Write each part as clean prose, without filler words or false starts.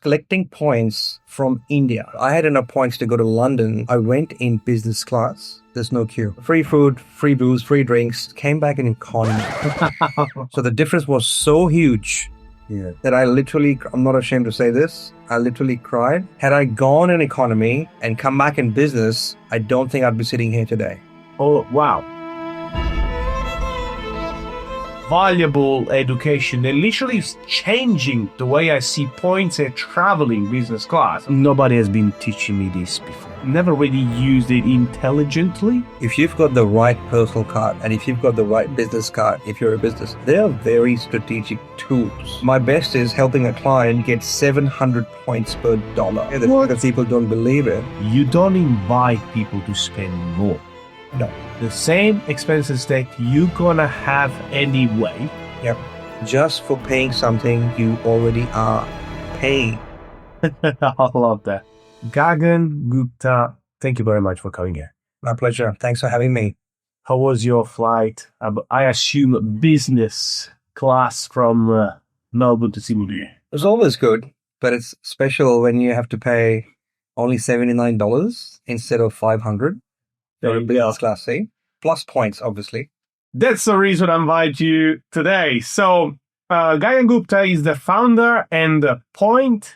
collecting points from India. I had enough points to go to London. I went in business class. There's no queue. Free food, free booze, free drinks. Came back in economy. So the difference was so huge that I'm not ashamed to say this, I literally cried. Had I gone in economy and come back in business, I don't think I'd be sitting here today. Oh, wow. Valuable education and literally changing the way I see points at traveling business class. Nobody has been teaching me this before. Never really used it intelligently. If you've got the right personal card and if you've got the right business card, if you're a business, they are very strategic tools. My best is helping a client get 700 points per dollar. Because people don't believe it. You don't invite people to spend more. No. The same expenses that you're gonna have anyway. Yep. Just for paying something you already are paying. I love that. Gagan Gupta, thank you very much for coming here. My pleasure. Thanks for having me. How was your flight? I assume business class from Melbourne to Sydney. It was always good, but it's special when you have to pay only $79 instead of $500. Business class C, plus points, obviously. That's the reason I invite you today. So, Gagan Gupta is the founder and the point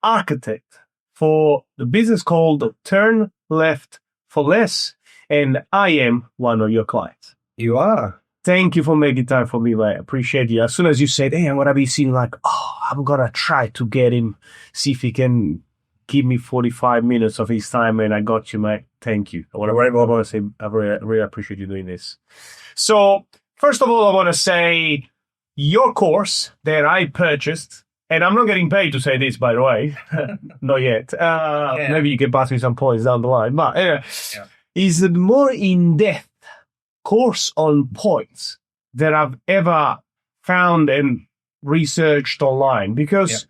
architect for the business called Turn Left for Less, and I am one of your clients. You are. Thank you for making time for me, mate. I appreciate you. As soon as you said, hey, I'm going to be seeing like, I'm going to try to get him, see if he can give me 45 minutes of his time, and I got you, mate. Thank you. I want to say I really appreciate you doing this. So, first of all, I want to say your course that I purchased, and I'm not getting paid to say this, by the way, not yet. Maybe you can pass me some points down the line, but is a more in-depth course on points that I've ever found and researched online, because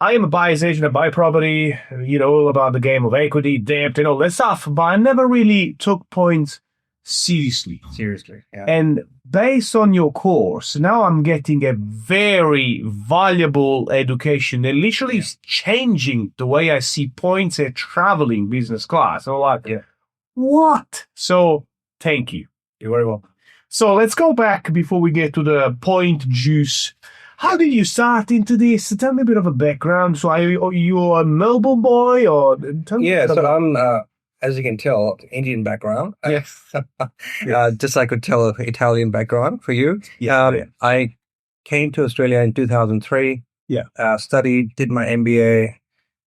I am a buyer's agent, I buy property, all about the game of equity, debt, and all that stuff, but I never really took points seriously. Yeah. And based on your course, now I'm getting a very valuable education and literally changing the way I see points at traveling business class. So what? So thank you. You're very welcome. So let's go back before we get to the point juice. How did you start into this? Tell me a bit of a background. So are you a Melbourne boy or? Tell me so I'm, as you can tell, Indian background. Yes. Just like I could tell Italian background for you. I came to Australia in 2003. Studied, did my MBA.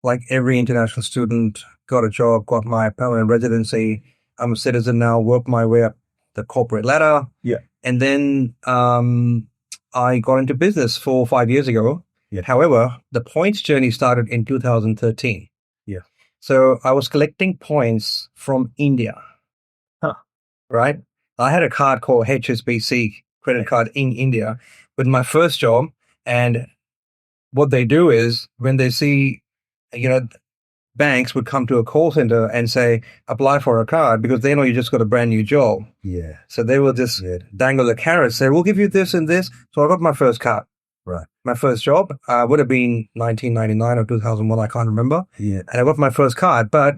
Like every international student, got a job, got my permanent residency. I'm a citizen now, worked my way up the corporate ladder. And then I got into business 4 or 5 years ago. However, the points journey started in 2013. So I was collecting points from India. Right? I had a card called HSBC credit card in India with my first job. And what they do is when they see, banks would come to a call center and say, apply for a card because they know you just got a brand new job. So they will just dangle the carrot, say, we'll give you this and this. So I got my first card. Right. My first job would have been 1999 or 2001. I can't remember. And I got my first card. But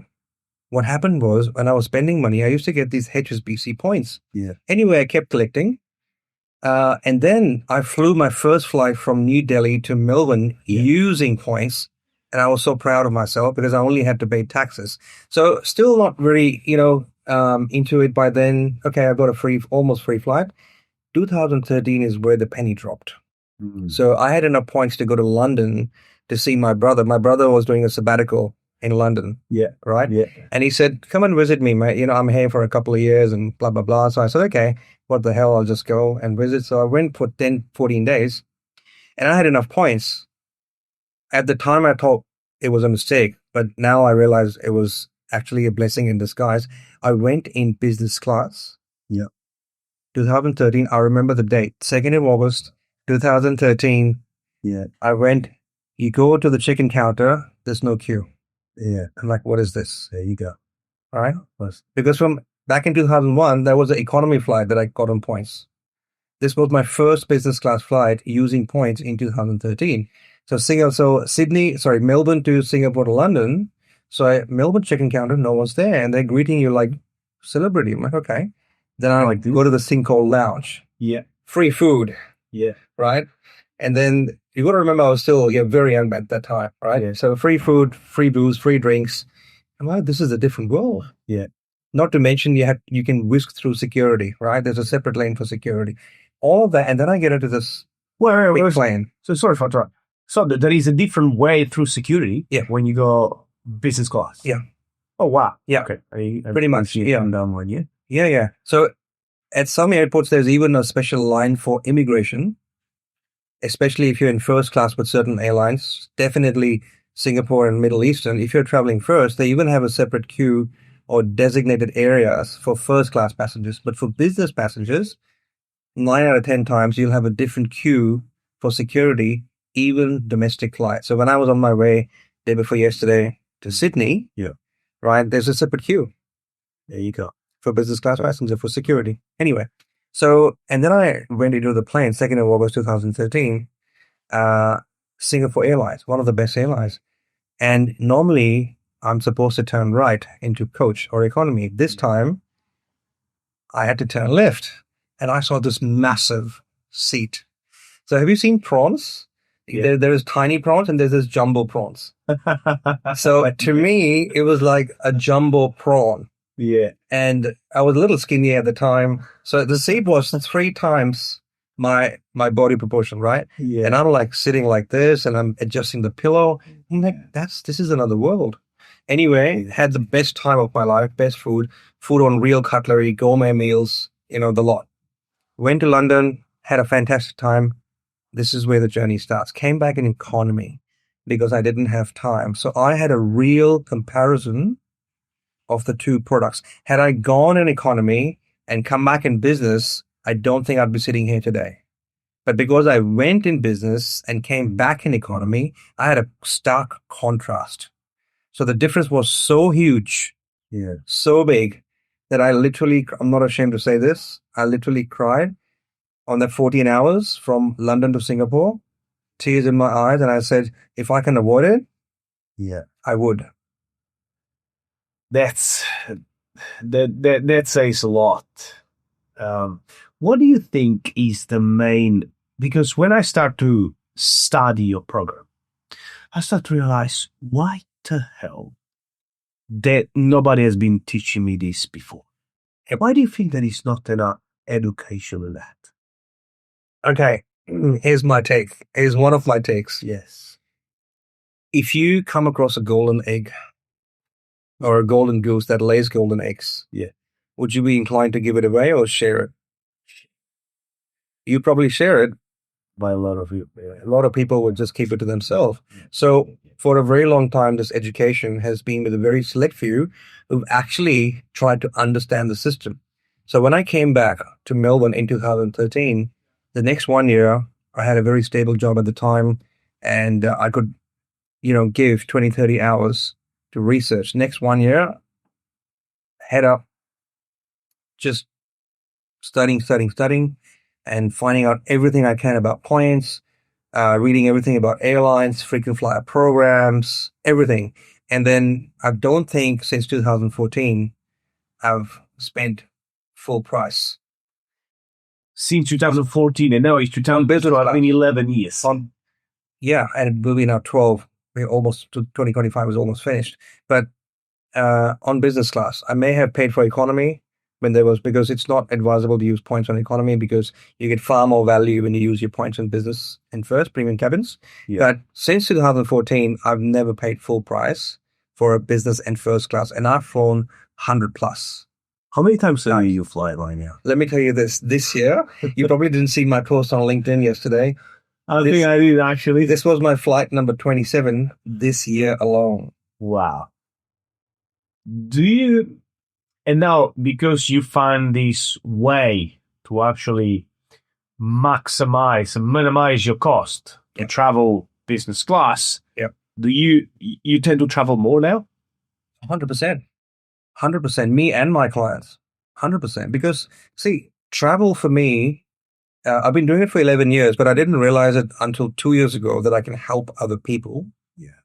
what happened was when I was spending money, I used to get these HSBC points. Anyway, I kept collecting. And then I flew my first flight from New Delhi to Melbourne using points. And I was so proud of myself because I only had to pay taxes. So still not very, into it by then. Okay, I got a almost free flight. 2013 is where the penny dropped. So I had enough points to go to London to see my brother. My brother was doing a sabbatical in London. Right? And he said, come and visit me, mate. I'm here for a couple of years and blah, blah, blah. So I said, okay, what the hell? I'll just go and visit. So I went for 10, 14 days and I had enough points. At the time, I thought it was a mistake, but now I realize it was actually a blessing in disguise. I went in business class. 2013, I remember the date, 2nd of August, 2013. I went, you go to the chicken counter, there's no queue. I'm like, what is this? There you go. All right. Because from back in 2001, there was an economy flight that I got on points. This was my first business class flight using points in 2013. So Melbourne to Singapore to London. So Melbourne check-in counter, no one's there, and they're greeting you like celebrity. I'm like, okay. Then I Like this? go to this thing called lounge. Yeah. Free food, Yeah. right? And then you got to remember I was still very young at that time, right? Yeah. So free food, free booze, free drinks. I'm like, this is a different world. Yeah. Not to mention you can whisk through security, right? There's a separate lane for security. All of that, and then I get into this big plane. So sorry for interrupting. So there is a different way through security when you go business class. Yeah. Oh wow. Yeah. Okay. Pretty much. Yeah. Down one, yeah. Yeah. So at some airports, there's even a special line for immigration, especially if you're in first class with certain airlines. Definitely Singapore and Middle Eastern. If you're traveling first, they even have a separate queue or designated areas for first class passengers. But for business passengers, 9 out of 10 times you'll have a different queue for security, even domestic flights. So when I was on my way day before yesterday to Sydney, right, there's a separate queue. There you go. For business class passenger for security. Anyway, so, and then I went into the plane, 2nd of August 2013, Singapore Airlines, one of the best airlines. And normally I'm supposed to turn right into coach or economy. This time I had to turn left, and I saw this massive seat. So have you seen prawns? Yeah. There is tiny prawns and there's this jumbo prawns. So to me, it was like a jumbo prawn. Yeah. And I was a little skinny at the time. So the seat was 3 times my body proportion, right? Yeah. And I'm like sitting like this and I'm adjusting the pillow. I'm like, this is another world. Anyway, had the best time of my life, best food on real cutlery, gourmet meals, the lot. Went to London, had a fantastic time. This is where the journey starts. Came back in economy because I didn't have time. So I had a real comparison of the two products. Had I gone in economy and come back in business, I don't think I'd be sitting here today. But because I went in business and came back in economy, I had a stark contrast. So the difference was so huge, so big, that I'm not ashamed to say this, I literally cried on that 14 hours from London to Singapore, tears in my eyes, and I said, if I can avoid it, I would. That says a lot. What do you think is the main? Because when I start to study your program, I start to realize, why the hell that nobody has been teaching me this before? And why do you think that it's not enough education in that? Okay, here's my take. Here's one of my takes. Yes. If you come across a golden egg or a golden goose that lays golden eggs, would you be inclined to give it away or share it? You probably share it. By a lot of you. A lot of people would just keep it to themselves. So for a very long time, this education has been with a very select few who've actually tried to understand the system. So when I came back to Melbourne in 2013, the next 1 year, I had a very stable job at the time, and I could, give 20, 30 hours to research. Next 1 year, head up, just studying, and finding out everything I can about planes, reading everything about airlines, frequent flyer programs, everything. And then I don't think since 2014 I've spent full price. Since 2014, and now it's 2011 years. And it will be now 12. We're almost, 2025 is almost finished. But on business class, I may have paid for economy because it's not advisable to use points on economy because you get far more value when you use your points on business and first premium cabins. But since 2014, I've never paid full price for a business and first class, and I've flown 100 plus. How many times do you fly right now? Let me tell you this year, you probably didn't see my post on LinkedIn yesterday. I think I did, actually. This was my flight number 27 this year alone. Wow. And now, because you find this way to actually maximize and minimize your cost to travel business class, do you tend to travel more now? 100%. 100%. Me and my clients. 100%. Because, see, travel for me I've been doing it for 11 years, but I didn't realize it until 2 years ago that I can help other people. Yeah.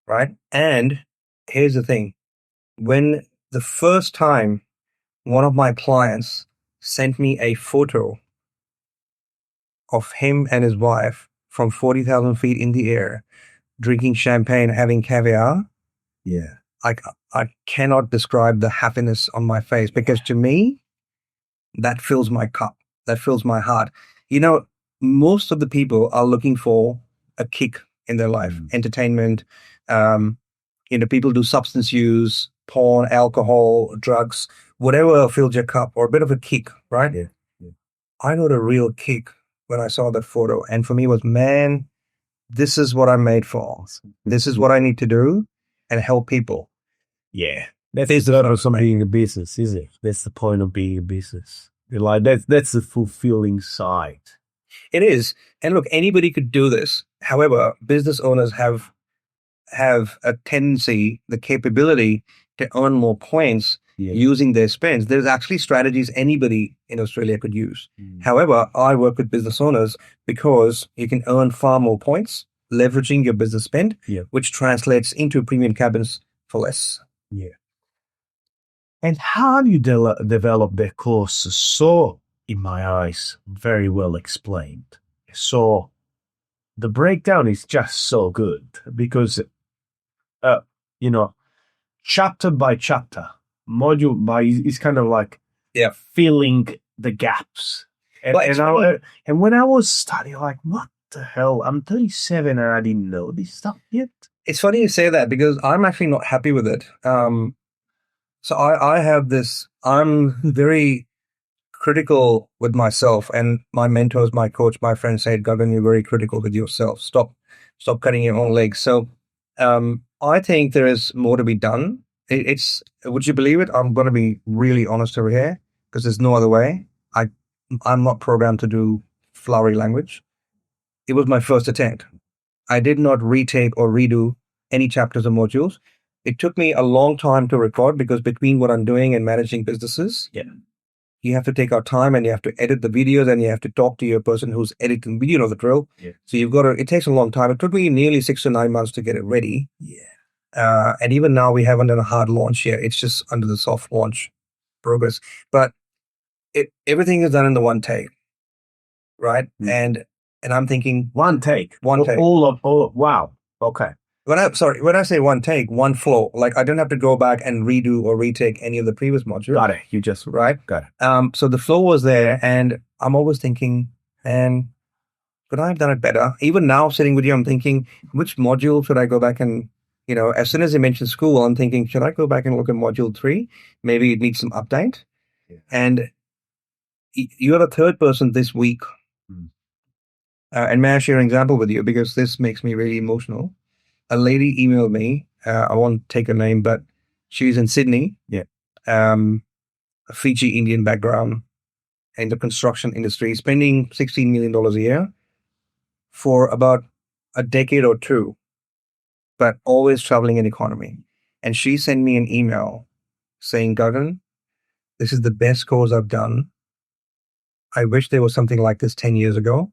Right. And here's the thing. When the first time one of my clients sent me a photo of him and his wife from 40,000 feet in the air, drinking champagne, having caviar, Yeah. I cannot describe the happiness on my face, because to me, that fills my cup. That fills my heart. You know, most of the people are looking for a kick in their life, entertainment. People do substance use, porn, alcohol, drugs, whatever fills your cup, or a bit of a kick, right? Yeah. Yeah. I got a real kick when I saw that photo. And for me, it was, man, this is what I'm made for. This is what I need to do and help people. Yeah. That is not also being a business, is it? That's the point of being a business. Like that's the fulfilling side. It is. And look, anybody could do this. However, business owners have a tendency, the capability to earn more points using their spends. There's actually strategies anybody in Australia could use. However, I work with business owners because you can earn far more points leveraging your business spend, which translates into premium cabins for less. Yeah. And how do you develop the course so, in my eyes, very well explained? So the breakdown is just so good because, chapter by chapter, module by, it's kind of like filling the gaps. And, and when I was studying, like, what the hell? I'm 37 and I didn't know this stuff yet. It's funny you say that because I'm actually not happy with it. So I have this, I'm very critical with myself, and my mentors, my coach, my friend said, Gagan, you're very critical with yourself. Stop cutting your own legs. So I think there is more to be done. Would you believe it? I'm going to be really honest over here because there's no other way. I'm not programmed to do flowery language. It was my first attempt. I did not retake or redo any chapters or modules. It took me a long time to record because between what I'm doing and managing businesses, you have to take our time and you have to edit the videos and you have to talk to your person who's editing the video, you know the drill. Yeah. So it takes a long time. It took me nearly 6 to 9 months to get it ready. Yeah. And even now we haven't done a hard launch yet. It's just under the soft launch progress. But everything is done in the one take, right? And I'm thinking one take. Wow. Okay. When I say one take, one flow, like I don't have to go back and redo or retake any of the previous modules. Got it. You just right. Got it. So the flow was there, and I'm always thinking, and could I have done it better? Even now, sitting with you, I'm thinking, which module should I go back and, as soon as you mentioned school, I'm thinking, should I go back and look at module 3? Maybe it needs some update. Yeah. And you are the third person this week. And may I share an example with you because this makes me really emotional. A lady emailed me. I won't take her name, but she's in Sydney. Yeah. A Fiji Indian background in the construction industry, spending $16 million a year for about a decade or two, but always traveling in economy. And she sent me an email saying, Gagan, this is the best course I've done. I wish there was something like this 10 years ago.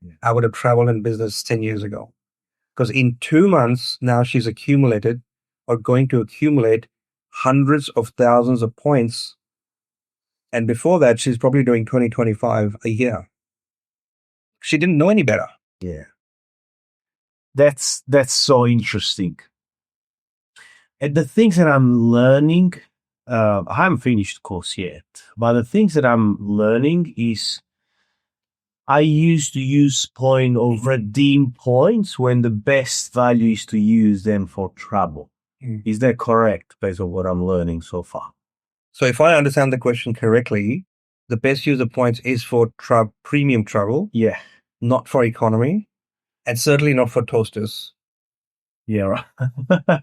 Yeah. I would have traveled in business 10 years ago. Because in 2 months now she's accumulated or going to accumulate hundreds of thousands of points. And before that, she's probably doing 20, 25 a year. She didn't know any better. Yeah. That's so interesting. And the things that I'm learning, I haven't finished the course yet, but the things that I'm learning is I used to use point or redeem points when the best value is to use them for travel. Is that correct based on what I'm learning so far? So if I understand the question correctly, the best use of points is for premium travel. Yeah. Not for economy. And certainly not for toasters. Yeah, right.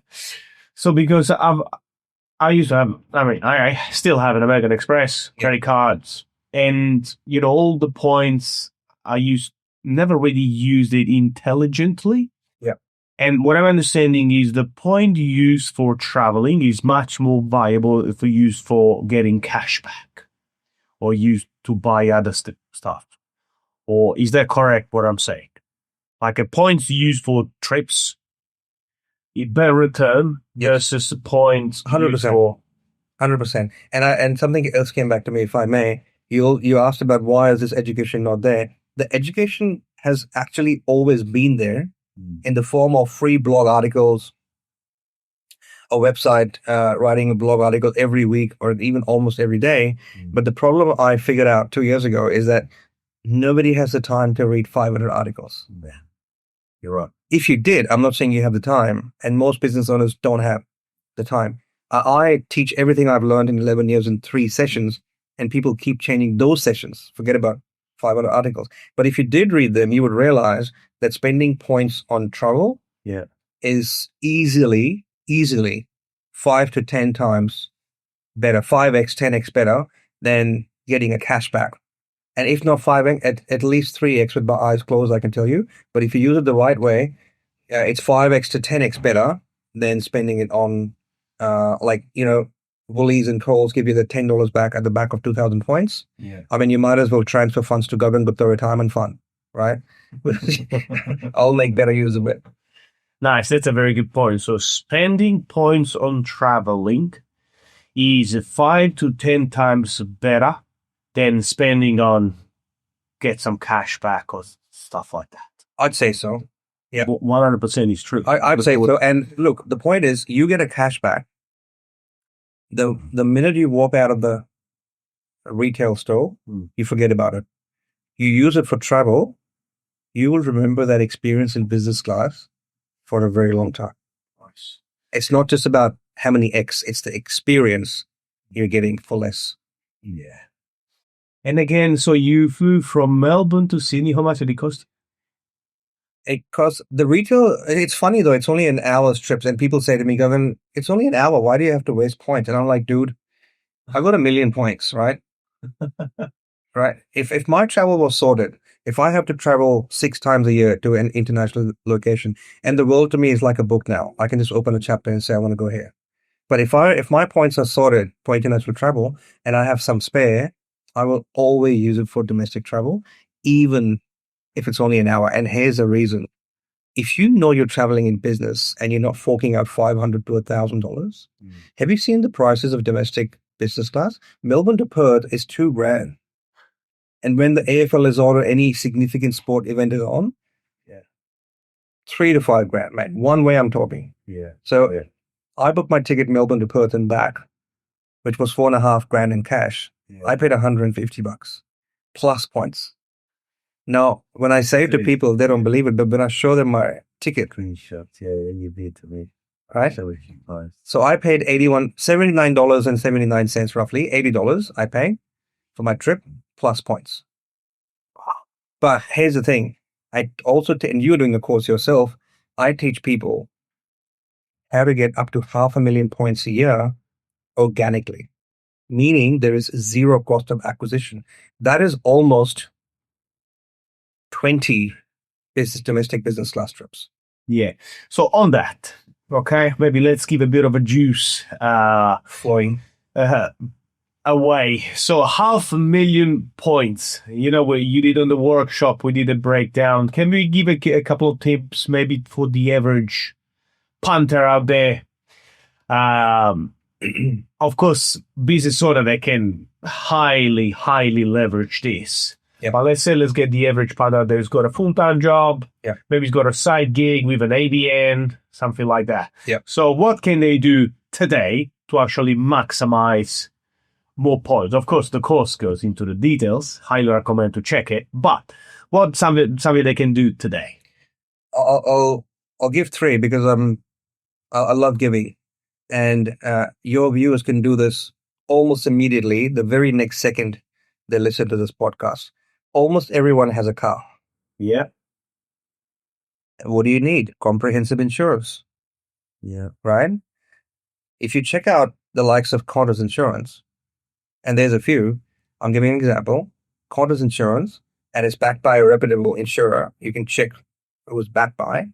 So because I used to have, I still have an American Express credit cards. And, all the points never really used it intelligently. Yeah. And what I'm understanding is the point used for traveling is much more viable if used for getting cash back or used to buy other stuff. Or is that correct what I'm saying? Like a points used for trips, it better return versus the points 100%. used for 100%. And something else came back to me, if I may. You asked about why is this education not there? The education has actually always been there in the form of free blog articles, a website, writing a blog article every week or even almost every day. But the problem I figured out 2 years ago is that nobody has the time to read 500 articles. Yeah. You're right. If you did, I'm not saying you have the time, and most business owners don't have the time. I teach everything I've learned in 11 years in 3 sessions, and people keep changing those sessions. Forget about 500 articles. But if you did read them, you would realize that spending points on travel is easily 5 to 10 times better, 5x, 10x better than getting a cashback. And if not 5x, at least 3x with my eyes closed, I can tell you. But if you use it the right way, it's 5x to 10x better than spending it on, Woolies and Coles give you the $10 back at the back of 2,000 points. Yeah. I mean, you might as well transfer funds to Gagan Gupta Retirement Fund, right? I'll make better use of it. Nice. That's a very good point. So spending points on traveling is 5 to 10 times better than spending on get some cash back or stuff like that. I'd say so. Yeah. 100% is true. I'd say so. And look, the point is you get a cashback. The minute you walk out of the retail store, you forget about it. You use it for travel, you will remember that experience in business class for a very long time. Nice. It's not just about how many X, it's the experience you're getting for less. Yeah. And again, so you flew from Melbourne to Sydney. How much did it cost? It costs the retail. It's funny though. It's only an hour's trips, and people say to me, "Gagan, it's only an hour. Why do you have to waste points?" And I'm like, "Dude, I got 1,000,000 points, right? Right. If my travel was sorted, if I have to travel 6 times a year to an international location, and the world to me is like a book now, I can just open a chapter and say I want to go here. But if my points are sorted for international travel, and I have some spare, I will always use it for domestic travel, even if it's only an hour. And here's the reason. If you know you're traveling in business and you're not forking out $500 to $1,000, have you seen the prices of domestic business class? Melbourne to Perth is $2,000. And when the AFL is on or any significant sport event is on, $3,000 to $5,000, man. One way I'm talking. Yeah. So I booked my ticket Melbourne to Perth and back, which was $4,500 in cash. Yeah. I paid $150 plus points. Now, when I say it to people, they don't believe it, but when I show them my ticket, screenshots, you did to me, right? So I paid $79.79 roughly, $80 I pay for my trip plus points. But here's the thing. I also, and you're doing a course yourself, I teach people how to get up to 500,000 points a year organically, meaning there is zero cost of acquisition. That is almost 20 domestic business class trips. Yeah. So on that, okay, maybe let's give a bit of a juice flowing away. So 500,000 points, what you did on the workshop, we did a breakdown. Can we give a couple of tips maybe for the average punter out there? Of course, business owner, they can highly leverage this. Yep. But let's get the average punter who's got a full-time job. Yep. Maybe he's got a side gig with an ABN, something like that. Yep. So what can they do today to actually maximize more points? Of course, the course goes into the details. Highly recommend to check it. But what something they can do today? I'll give 3 because I love giving, and your viewers can do this almost immediately. The very next second they listen to this podcast. Almost everyone has a car. Yeah. What do you need? Comprehensive insurance. Yeah. Right? If you check out the likes of Qantas Insurance, and there's a few, I'm giving an example. Qantas Insurance, and it's backed by a reputable insurer. You can check who it's backed by.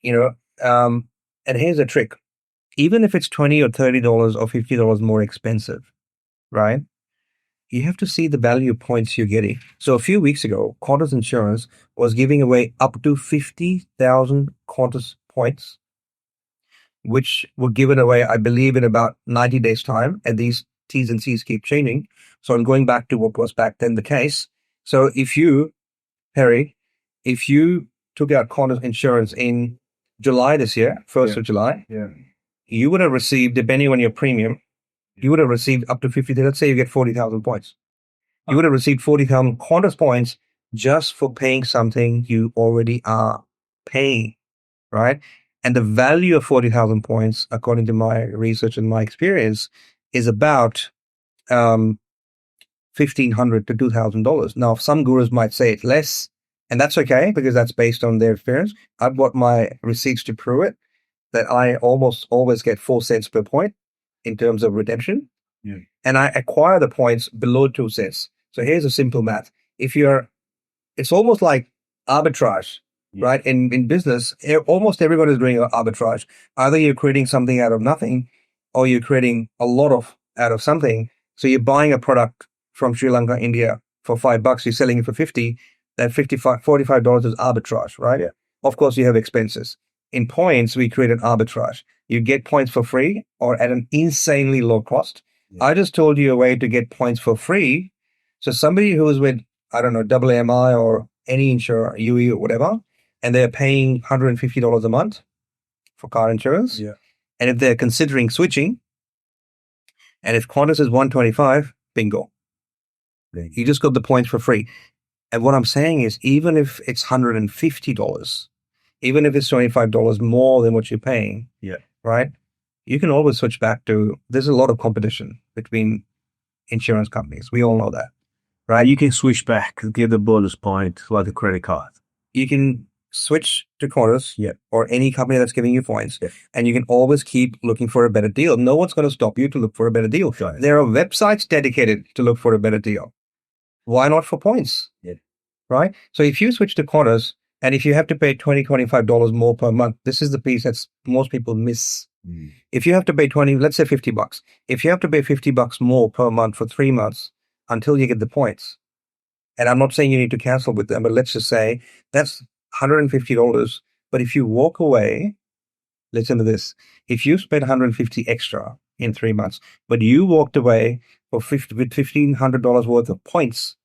And here's a trick. Even if it's $20 or $30 or $50 more expensive, right? you have to see the value of points you're getting. So a few weeks ago, Qantas Insurance was giving away up to 50,000 Qantas points, which were given away, I believe, in about 90 days' time. And these T's and C's keep changing. So I'm going back to what was back then the case. So if you, Harry, if you took out Qantas Insurance in July this year, 1st of July, you would have received, depending on your premium, you would have received up to 50. Let's say you get 40,000 points. You would have received 40,000 Qantas points just for paying something you already are paying, right? And the value of 40,000 points, according to my research and my experience, is about $1,500 to $2,000. Now, some gurus might say it's less, and that's okay because that's based on their experience. I've got my receipts to prove it, that I almost always get 4 cents per point in terms of redemption. And I acquire the points below 2 cents. So here's a simple math. It's almost like arbitrage, right? In business, almost everyone is doing arbitrage. Either you're creating something out of nothing, or you're creating a lot out of something. So you're buying a product from Sri Lanka, India for $5, you're selling it for 50. That $45 is arbitrage, right? Of course, you have expenses. In points, we create an arbitrage. You get points for free or at an insanely low cost. I just told you a way to get points for free. So somebody who is with, I don't know, AMI or any insurer, UE or whatever, and they're paying $150 a month for car insurance. And if they're considering switching, and if Qantas is $125, bingo. You just got the points for free. And what I'm saying is, even if it's $150, even if it's $25 more than what you're paying, right? You can always switch back to, there's a lot of competition between insurance companies. We all know that, right? You can switch back, get the bonus point like a credit card. You can switch to Qantas or any company that's giving you points, and you can always keep looking for a better deal. No one's going to stop you to look for a better deal. There are websites dedicated to look for a better deal. Why not for points? Right? So if you switch to Qantas, and if you have to pay $20, $25 more per month, this is the piece that most people miss. If you have to pay let's say $50. If you have to pay $50 more per month for 3 months until you get the points, and I'm not saying you need to cancel with them, but let's just say that's $150. But if you walk away, listen to this. If you spend $150 extra in 3 months, but you walked away with $1,500 worth of points,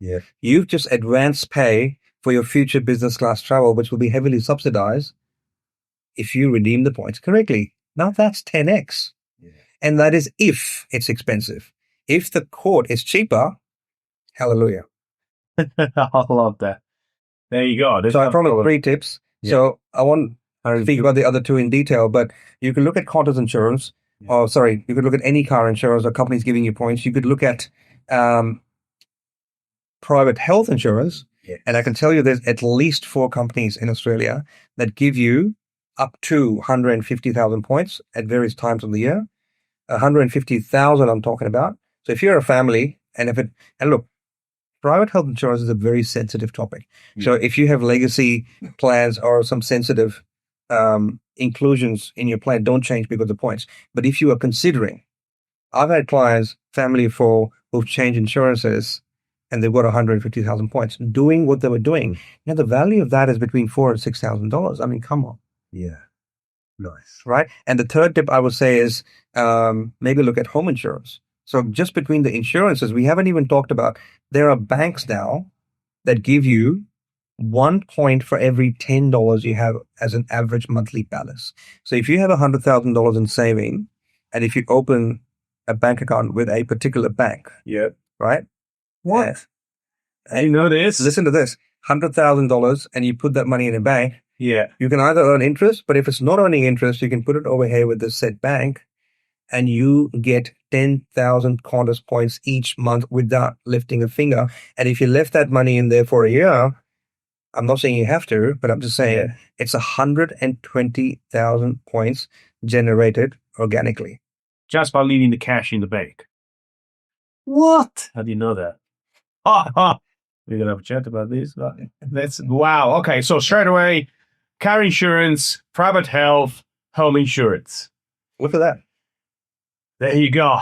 you've just advanced pay for your future business class travel, which will be heavily subsidized if you redeem the points correctly. Now that's 10x. And that is if it's expensive. If the quote is cheaper, hallelujah. I love that. There you go. So I promised 3 tips. So I won't speak about the other 2 in detail, but you can look at Qantas Insurance. You could look at any car insurance or companies giving you points. You could look at private health insurance. And I can tell you there's at least 4 companies in Australia that give you up to 150,000 points at various times of the year. 150,000 I'm talking about. So if you're a family, and look, private health insurance is a very sensitive topic. So if you have legacy plans or some sensitive inclusions in your plan, don't change because of points. But if you are considering, I've had clients, family who've changed insurances, and they've got 150,000 points doing what they were doing. Now, the value of that is between $4,000 and $6,000. I mean, come on. Nice. Right? And the third tip I would say is maybe look at home insurance. So just between the insurances, we haven't even talked about, there are banks now that give you 1 point for every $10 you have as an average monthly balance. So if you have $100,000 in saving, and if you open a bank account with a particular bank, right? What? You know this? Listen to this. $100,000 and you put that money in a bank. You can either earn interest, but if it's not earning interest, you can put it over here with the said bank and you get 10,000 Qantas points each month without lifting a finger. And if you left that money in there for a year, I'm not saying you have to, but I'm just saying it's 120,000 points generated organically. Just by leaving the cash in the bank. What? How do you know that? We're going to have a chat about this. That's wow. Okay, so straight away, car insurance, private health, home insurance. Look at that. There you go.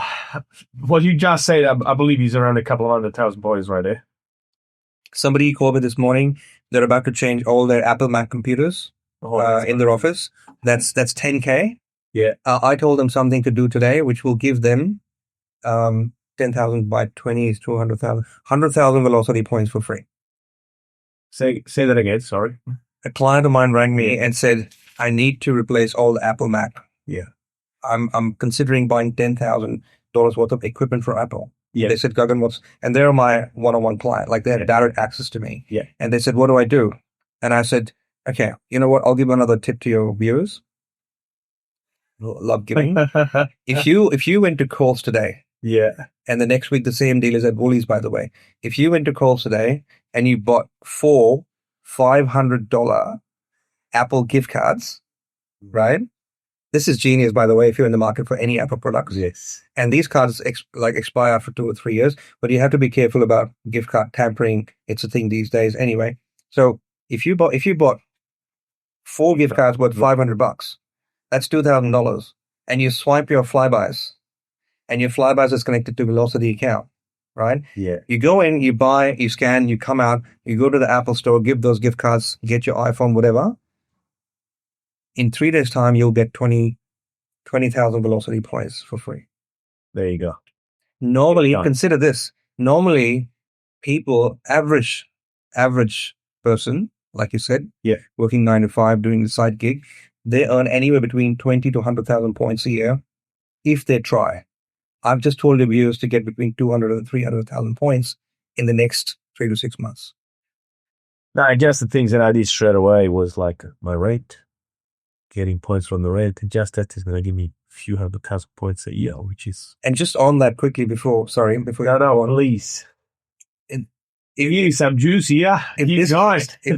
What you just said, I believe he's around a couple of 100,000 points right there. Somebody called me this morning. They're about to change all their Apple Mac computers in their office. That's 10K. Yeah. I told them something to do today, which will give them 10,000 by 20 is 200,000. 100,000 velocity points for free. Say that again. Sorry. A client of mine rang me and said, I need to replace all the Apple Mac. Yeah. I'm considering buying $10,000 worth of equipment for Apple. Yeah. They said, Gagan, and they're my one-on-one client. Like they have direct access to me. Yeah. And they said, what do I do? And I said, okay, you know what? I'll give another tip to your viewers. Love giving. If you went to Coles today, and the next week the same deal is at Woolies, by the way. If you went to Coles today and you bought 4 $500 Apple gift cards, right? This is genius, by the way, if you're in the market for any Apple products. Yes. And these cards expire after 2 or 3 years, but you have to be careful about gift card tampering. It's a thing these days anyway. So if you bought 4 gift cards worth $500, that's $2,000, and you swipe your Flybys, and your Flybys is connected to Velocity account, right? Yeah. You go in, you buy, you scan, you come out, you go to the Apple store, give those gift cards, get your iPhone, whatever. In 3 days' time, you'll get 20,000 Velocity points for free. There you go. Normally, consider this. Normally, people, average person, like you said, working 9 to 5, doing the side gig, they earn anywhere between 20 to 100,000 points a year if they try. I've just told the viewers to get between 200 and 300,000 points in the next 3 to 6 months. Now, just the things that I did straight away was like my rate, getting points from the rate. Just that is going to give me a few 100,000 points a year, which is... And just on that quickly before... No, please. Give me some juice here. If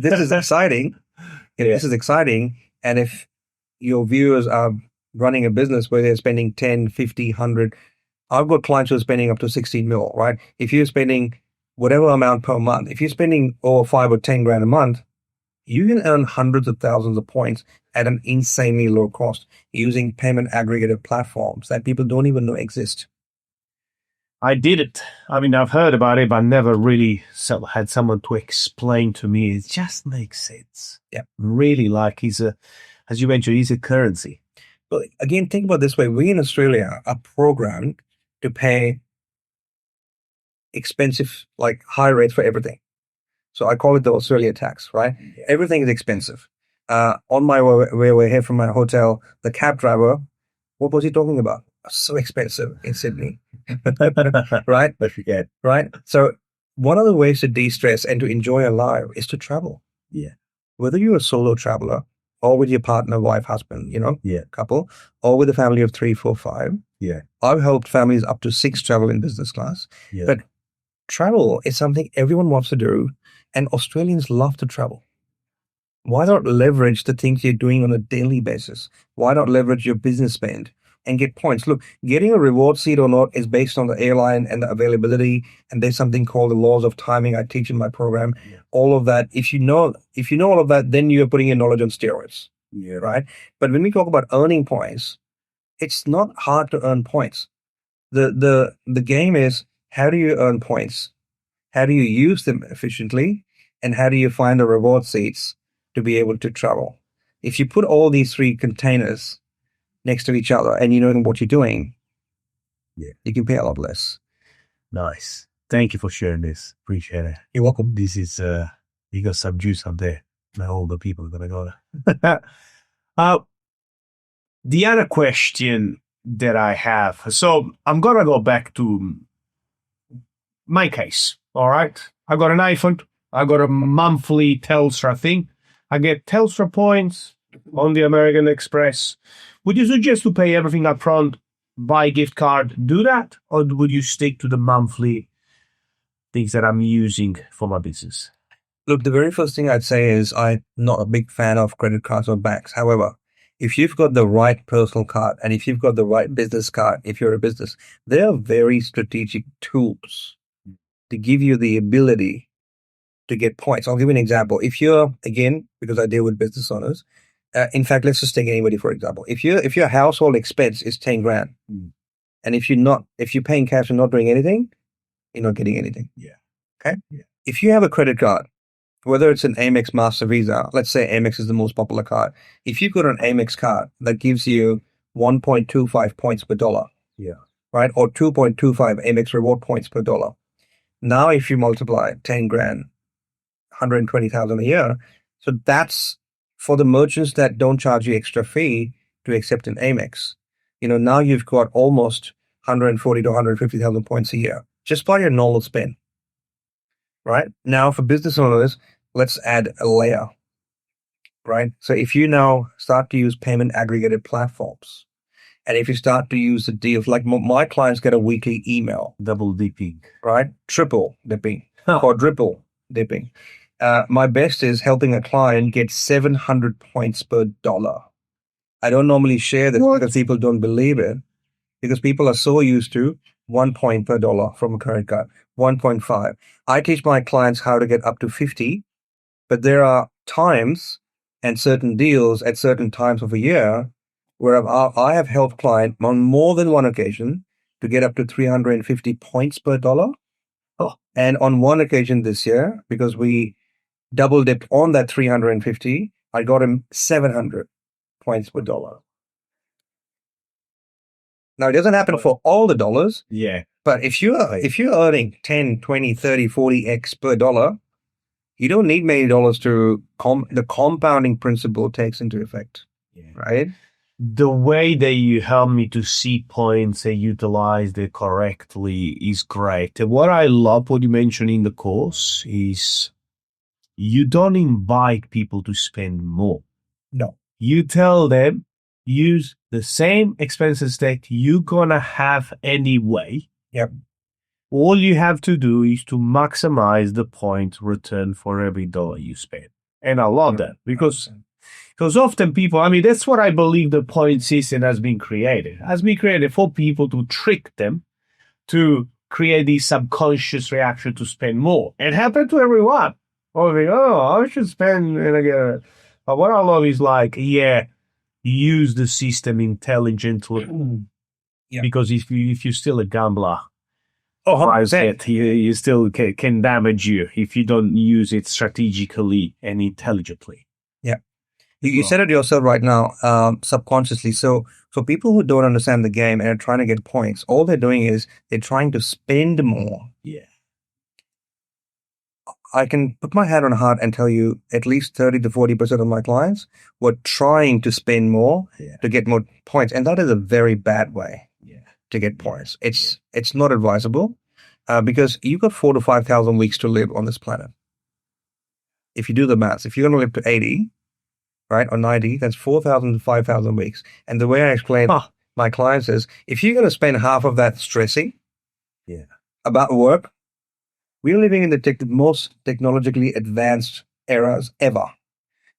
this is exciting, this is exciting, and if your viewers are running a business where they're spending 10, 50, 100, I've got clients who are spending up to 16 mil, right? If you're spending whatever amount per month, if you're spending over 5 or 10 grand a month, you can earn hundreds of thousands of points at an insanely low cost using payment aggregator platforms that people don't even know exist. I did it. I mean, I've heard about it, but I never really had someone to explain to me. It just makes sense. Yeah. Really, like as you mentioned, he's a currency. But again, think about it this way. We in Australia are programmed to pay expensive, like high rates for everything. So I call it the Australia tax, right? Yeah. Everything is expensive. On my way here from my hotel, the cab driver, what was he talking about? So expensive in Sydney, right? I forget. Right? So one of the ways to de-stress and to enjoy a life is to travel. Yeah. Whether you're a solo traveler or with your partner, wife, husband, couple, or with a family of 3, 4, 5. Yeah. I've helped families up to 6 travel in business class. Yeah. But travel is something everyone wants to do, and Australians love to travel. Why not leverage the things you're doing on a daily basis? Why not leverage your business spend and get points? Look, getting a reward seat or not is based on the airline and the availability, and there's something called the laws of timing I teach in my program. Yeah. All of that. If you know all of that, then you're putting your knowledge on steroids. Yeah. Right? But when we talk about earning points, it's not hard to earn points. The game is, how do you earn points? How do you use them efficiently? And how do you find the reward seats to be able to travel? If you put all these 3 containers next to each other and you know what you're doing, you can pay a lot less. Nice. Thank you for sharing this. Appreciate it. You're welcome. This is, you got some juice up there. Now all the people are going to go. The other question that I have, so I'm going to go back to my case. All right. I got an iPhone. I got a monthly Telstra thing. I get Telstra points on the American Express. Would you suggest to pay everything up front, buy gift card, do that? Or would you stick to the monthly things that I'm using for my business? Look, the very first thing I'd say is I'm not a big fan of credit cards or banks. However, if you've got the right personal card and if you've got the right business card, if you're a business, they are very strategic tools to give you the ability to get points. I'll give you an example. If you're, again, because I deal with business owners, in fact, let's just take anybody, for example. If your household expense is 10 grand, And if you're paying cash and not doing anything, you're not getting anything. Yeah. Okay. Yeah. If you have a credit card, whether it's an Amex Master Visa, let's say Amex is the most popular card. If you've got an Amex card that gives you 1.25 points per dollar, right, or 2.25 Amex reward points per dollar. Now, if you multiply 10 grand, 120,000 a year, so that's for the merchants that don't charge you extra fee to accept an Amex. Now you've got almost 140 to 150,000 points a year just by your normal spend. Right? Now, for business owners, let's add a layer, right? So if you now start to use payment aggregated platforms, and if you start to use the deals, like my clients get a weekly email. Double dipping. Right? Triple dipping, quadruple dipping. My best is helping a client get 700 points per dollar. I don't normally share this because people don't believe it, because people are so used to 1 point per dollar from a credit card, 1.5. I teach my clients how to get up to 50, but there are times and certain deals at certain times of a year where I have helped clients on more than one occasion to get up to 350 points per dollar. And on one occasion this year, because we double dipped on that 350, I got him 700 points per dollar. Now, it doesn't happen for all the dollars. Yeah. But if you're earning 10, 20, 30, 40x per dollar, you don't need many dollars to the compounding principle takes into effect. Yeah. Right? The way that you help me to see points and utilize them correctly is great. And what I love what you mentioned in the course is you don't invite people to spend more. No. You tell them, use the same expenses that you're going to have anyway. Yep. All you have to do is to maximize the point return for every dollar you spend. And I love that because often people, that's what I believe the point system has been created. Has been created for people to trick them to create this subconscious reaction to spend more. It happened to everyone. I should spend and I get it. But what I love is use the system intelligently. Yeah. Because if you're still a gambler, you still can damage you if you don't use it strategically and intelligently. Yeah. You said it yourself right now, subconsciously. So for people who don't understand the game and are trying to get points, all they're doing is they're trying to spend more. Yeah. I can put my hand on heart and tell you at least 30 to 40% of my clients were trying to spend more to get more points. And that is a very bad way to get points. It's not advisable because you've got 4,000 to 5,000 weeks to live on this planet. If you do the maths, if you're going to live to 80, right, or 90, that's 4,000 to 5,000 weeks. And the way I explain my clients is, if you're going to spend half of that stressing about work, we're living in the most technologically advanced eras ever.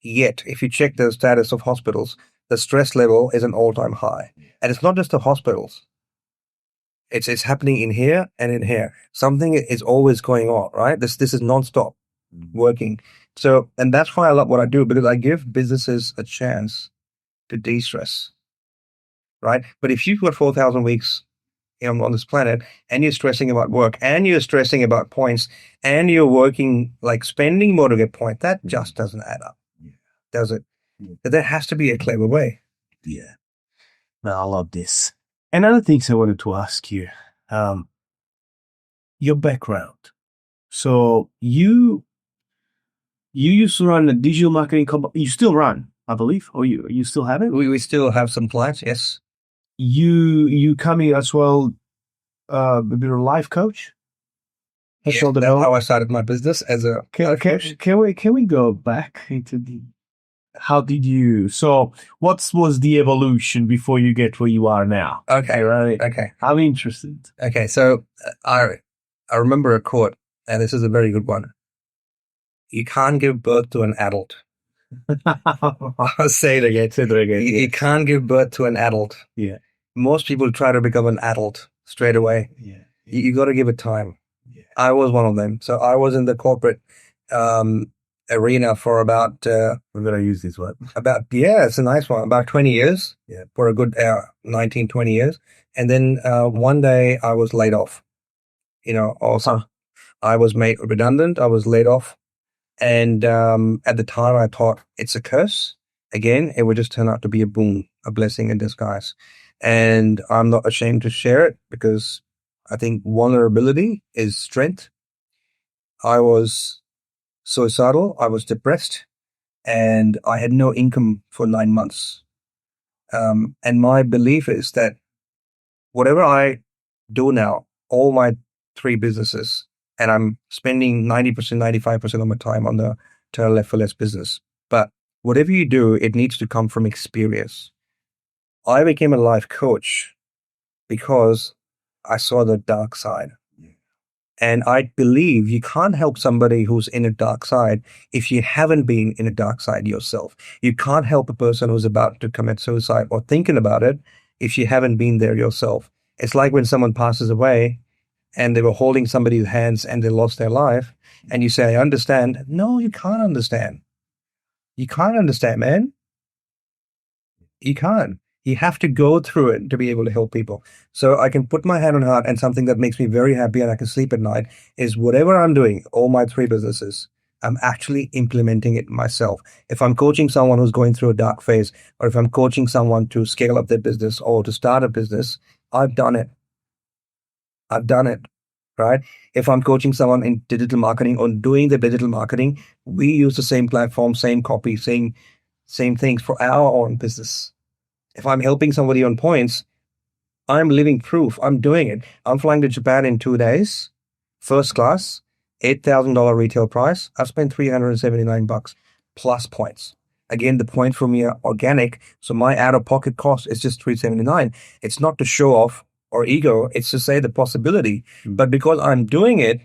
Yet, if you check the status of hospitals, the stress level is an all-time high. And it's not just the hospitals. It's happening in here and in here. Something is always going on, right? This is non-stop working. So, and that's why I love what I do, because I give businesses a chance to de-stress, right? But if you've got 4,000 weeks on this planet and you're stressing about work and you're stressing about points and you're working, like spending more to get points, that just doesn't add up, does it? There has to be a clever way. Yeah. No, I love this. And other things I wanted to ask you, your background. So you used to run a digital marketing company. You still run, I believe, or you still have it? We still have some clients, yes. You coming as well, maybe a life coach? That's how I started my business as a coach. Can we go back into how did you? So what was the evolution before you get where you are now? Okay, right. Okay, I'm interested. Okay, so I remember a quote, and this is a very good one. You can't give birth to an adult. I'll say it again. You can't give birth to an adult. Yeah. Most people try to become an adult straight away. Yeah. You got to give it time. Yeah. I was one of them. So I was in the corporate arena for about I'm gonna use this one. it's a nice one, about 20 years. Yeah. For a good 19, 20 years. And then one day I was laid off. Also I was made redundant. I was laid off. And at the time I thought it's a curse. Again, it would just turn out to be a boon, a blessing in disguise. And I'm not ashamed to share it because I think vulnerability is strength. I was suicidal. I was depressed. And I had no income for 9 months. And my belief is that whatever I do now, all my 3 businesses, and I'm spending 90%, 95% of my time on the Turn Left for Less business. But whatever you do, it needs to come from experience. I became a life coach because I saw the dark side. And I believe you can't help somebody who's in a dark side if you haven't been in a dark side yourself. You can't help a person who's about to commit suicide or thinking about it if you haven't been there yourself. It's like when someone passes away and they were holding somebody's hands and they lost their life, and you say, I understand. No, you can't understand. You can't understand, man. You can't. You have to go through it to be able to help people. So I can put my hand on heart, and something that makes me very happy and I can sleep at night is whatever I'm doing, all my 3 businesses, I'm actually implementing it myself. If I'm coaching someone who's going through a dark phase, or if I'm coaching someone to scale up their business or to start a business, I've done it. I've done it, right? If I'm coaching someone in digital marketing or doing the digital marketing, we use the same platform, same copy, same things for our own business. If I'm helping somebody on points, I'm living proof. I'm doing it. I'm flying to Japan in 2 days, first class, $8,000 retail price. I've spent $379 plus points. Again, the points for me are organic, so my out-of-pocket cost is just $379. It's not to show off or ego. It's to say the possibility. But because I'm doing it,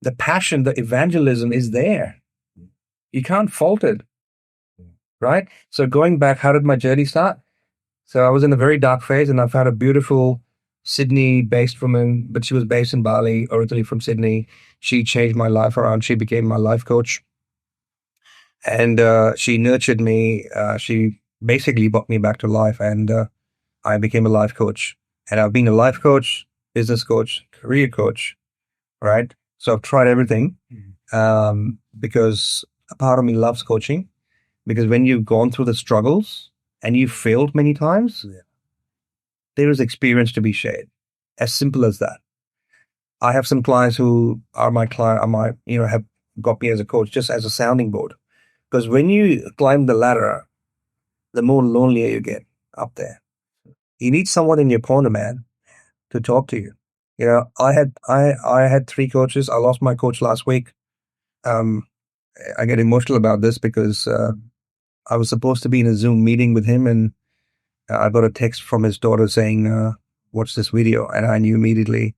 the passion, the evangelism is there. You can't fault it. Right? So going back, how did my journey start? So I was in a very dark phase, and I found a beautiful Sydney-based woman, but she was based in Bali, originally from Sydney. She changed my life around. She became my life coach. And she nurtured me. She basically brought me back to life, and I became a life coach. And I've been a life coach, business coach, career coach, right? So I've tried everything because a part of me loves coaching. Because when you've gone through the struggles and you've failed many times, there is experience to be shared. As simple as that. I have some clients who are my client, have got me as a coach, just as a sounding board. Because when you climb the ladder, the more lonelier you get up there. You need someone in your corner, man, to talk to you. I had 3 coaches. I lost my coach last week. I get emotional about this because I was supposed to be in a Zoom meeting with him, and I got a text from his daughter saying, watch this video. And I knew immediately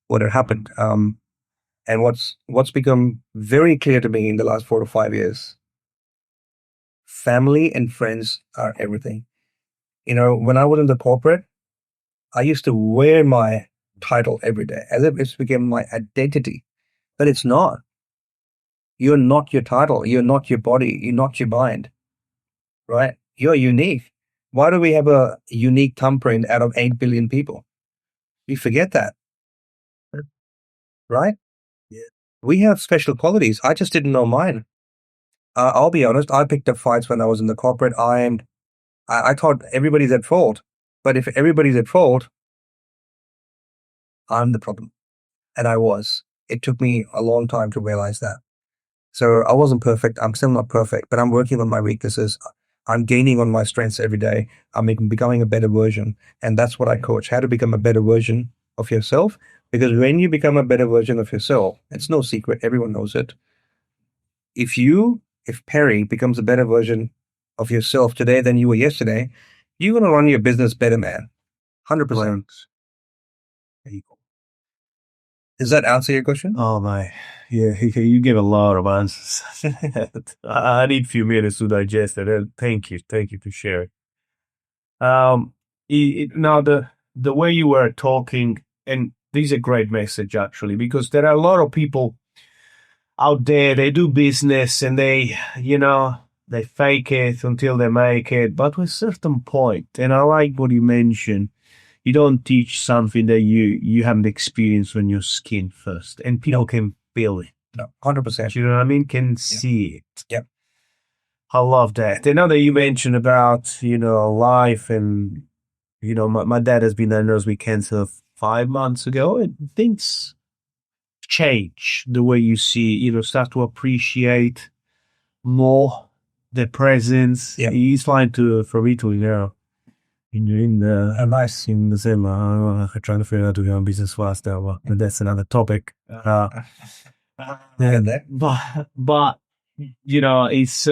what had happened. And what's become very clear to me in the last 4 to 5 years, family and friends are everything. When I was in the corporate, I used to wear my title every day as if it's become my identity, but it's not. You're not your title. You're not your body. You're not your mind, right? You're unique. Why do we have a unique thumbprint out of 8 billion people? We forget that, right? Yeah. We have special qualities. I just didn't know mine. I'll be honest. I picked up fights when I was in the corporate. I thought everybody's at fault. But if everybody's at fault, I'm the problem. And I was. It took me a long time to realize that. So I wasn't perfect. I'm still not perfect, but I'm working on my weaknesses. I'm gaining on my strengths every day. I'm becoming a better version. And that's what I coach, how to become a better version of yourself. Because when you become a better version of yourself, it's no secret. Everyone knows it. If Perry becomes a better version of yourself today than you were yesterday, you're going to run your business better, man. 100%. There you go. Does that answer your question? Oh my, yeah, you gave a lot of answers. I need a few minutes to digest it. Thank you for sharing. Now the way you were talking, and this is a great message actually, because there are a lot of people. out there, they do business and they fake it until they make it. But to a certain point, and I like what you mentioned, you don't teach something that you haven't experienced on your skin first, and people can feel it. No, 100%. You know what I mean? Can see it. Yep. I love that. And now that you mentioned about, life and, my dad has been diagnosed with cancer 5 months ago, and things change the way you see, start to appreciate more the presence. Yeah. He's flying from Italy now. Nice. In the same, trying to figure out to go on business fast now, but that's another topic. Yeah, But it's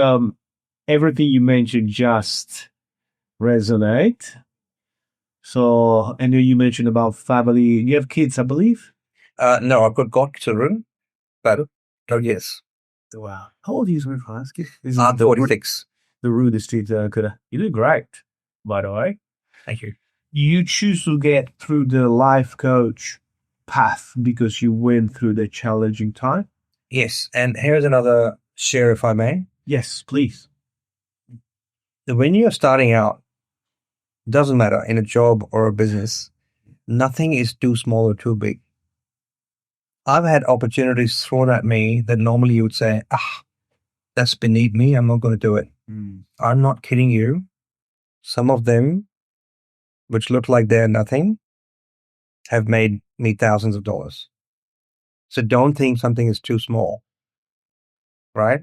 everything you mentioned just resonate. So, and you mentioned about family. You have kids, I believe. no, I've got godchildren, but yes. Wow. How old are you, if I ask you? I'm 46. The rudest street could. You do great, by the way. Thank you. You choose to get through the life coach path because you went through the challenging time. Yes, and here's another share, if I may. Yes, please. When you're starting out, doesn't matter in a job or a business, nothing is too small or too big. I've had opportunities thrown at me that normally you would say, that's beneath me. I'm not going to do it. I'm not kidding you. Some of them, which look like they're nothing, have made me thousands of dollars. So don't think something is too small, right?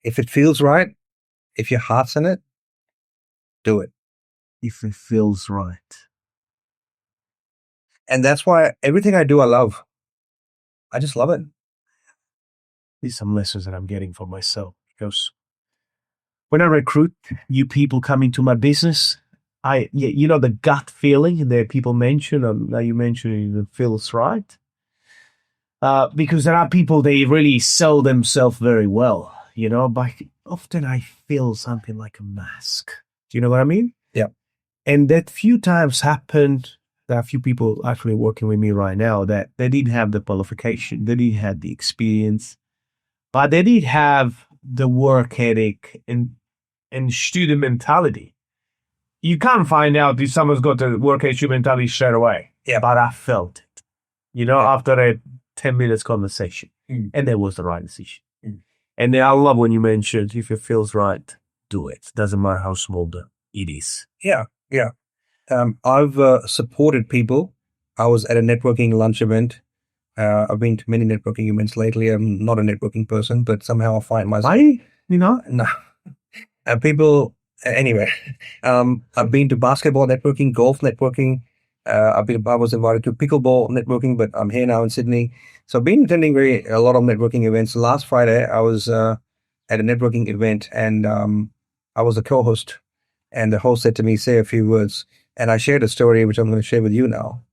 If it feels right, if your heart's in it, do it. If it feels right. And that's why everything I do, I love. I just love it. These are some lessons that I'm getting for myself, because when I recruit new people coming to my business, the gut feeling that people mention, that you mentioned, it feels right. Because there are people, they really sell themselves very well, but often I feel something like a mask. Do you know what I mean? Yeah. And that few times happened. There are a few people actually working with me right now that they didn't have the qualification, they didn't have the experience, but they did have the work ethic and student mentality. You can't find out if someone's got the work ethic mentality straight away. Yeah. But I felt it, after a 10 minutes conversation. And that was the right decision. And I love when you mentioned, if it feels right, do it. Doesn't matter how small it is. Yeah. I've supported people. I was at a networking lunch event. I've been to many networking events lately. I'm not a networking person, but somehow I find myself. Why? No. People. Anyway, I've been to basketball networking, golf networking. I was invited to pickleball networking, but I'm here now in Sydney. So I've been attending a lot of networking events. Last Friday, I was at a networking event, and I was a co-host. And the host said to me, "Say a few words." And I shared a story which I'm going to share with you now.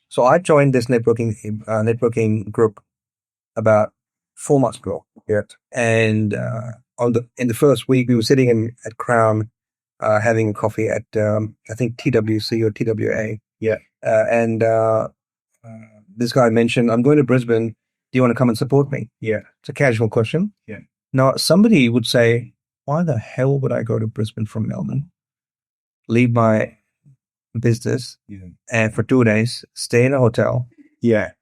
So I joined this networking group about 4 months ago. Yeah. And in the first week, we were sitting at Crown, having a coffee at I think TWC or TWA. Yeah. And this guy mentioned, "I'm going to Brisbane. Do you want to come and support me?" Yeah. It's a casual question. Yeah. Now, somebody would say, "Why the hell would I go to Brisbane from Melbourne? Leave my business and for 2 days, stay in a hotel,